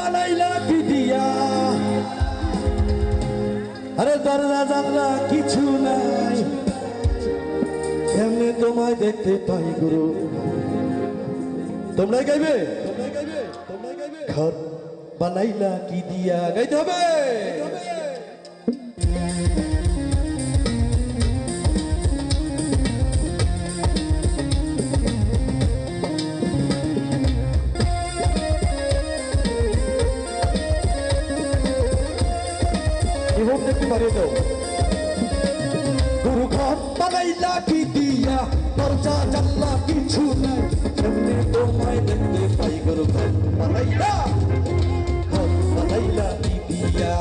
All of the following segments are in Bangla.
বানাইলা কি দিয়া আরে দরজা জানলা কিছু নাই এমনি তোমায় দেখতে পাই গুরু তোমরা গাইবে ঘর বানাইলা কি দিয়া গাইতে হবে দেখতে পারে তো গুরু ঘর বানাইলা কি দিয়া দরজা জানলা কিছু নাই এমনি তোমায় দেখতে পাই গুরু ঘর বানাইলা কি দিয়া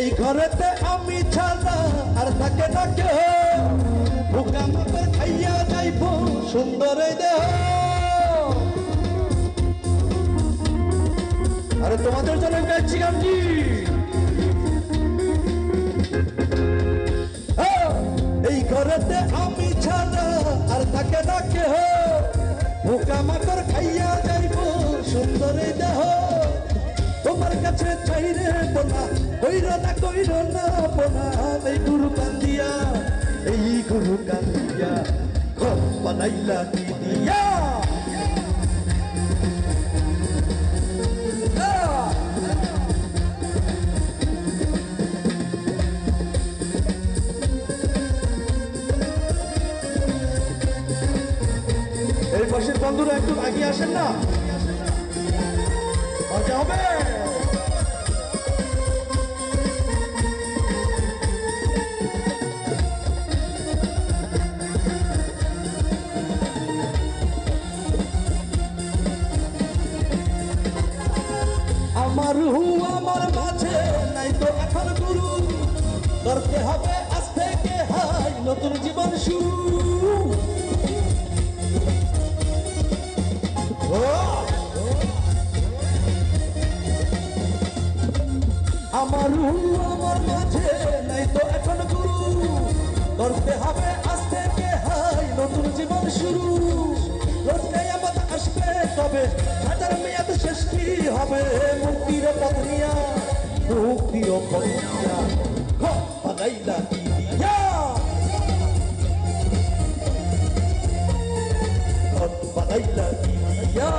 এই ঘরেতে আমি ছাড়া আর থাকে না কেহ বোকা মাপে খাইয়া যাইব সুন্দর দেহ আরে তোমাদের জন্য গাইছি গানটি এই ঘরেতে আমি ছাড়া আর থাকে না কেহ বোকা মাকড় খাইয়া যাইব সুন্দর দেহ তোমার কাছে চাইরে বোনা কইরো না বোনা এই গুরু কান্দিয়া ঘর বানাইলা কি দিয়া এই পাশের বন্ধুরা একটু আগিয়ে আসেন না মজা হবে আমার মাঝে নাই তো এখন গুরু করতে হবে আজ থেকে হাই নতুন জীবন শুরু আমার মাঝে নাই তো এখন গুরু করতে হবে আজ থেকে হাই নতুন জীবন শুরু রোজ কিয়ামত আসবে তবে হাজার মেয়াদ শেষ কি হবে মুক্তির পথ নিয়া ঘর বানাইলা কি দিয়া ঘর বানাইলা কি দিয়া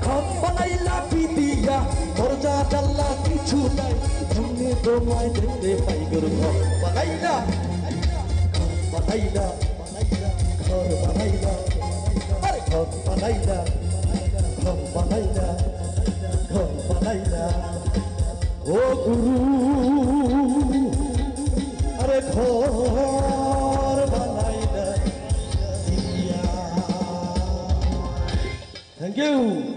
ঘর বানাইলা কি দিয়া দরজা জানলা কিছু নাই এমনি তোমায় দেখতে পাই গুরু ঘর বানাইলা ঘর বানাইলা আরে ঘর বানাইলা ও গুরু আরে ঘর বানাইলা থ্যাংক ইউ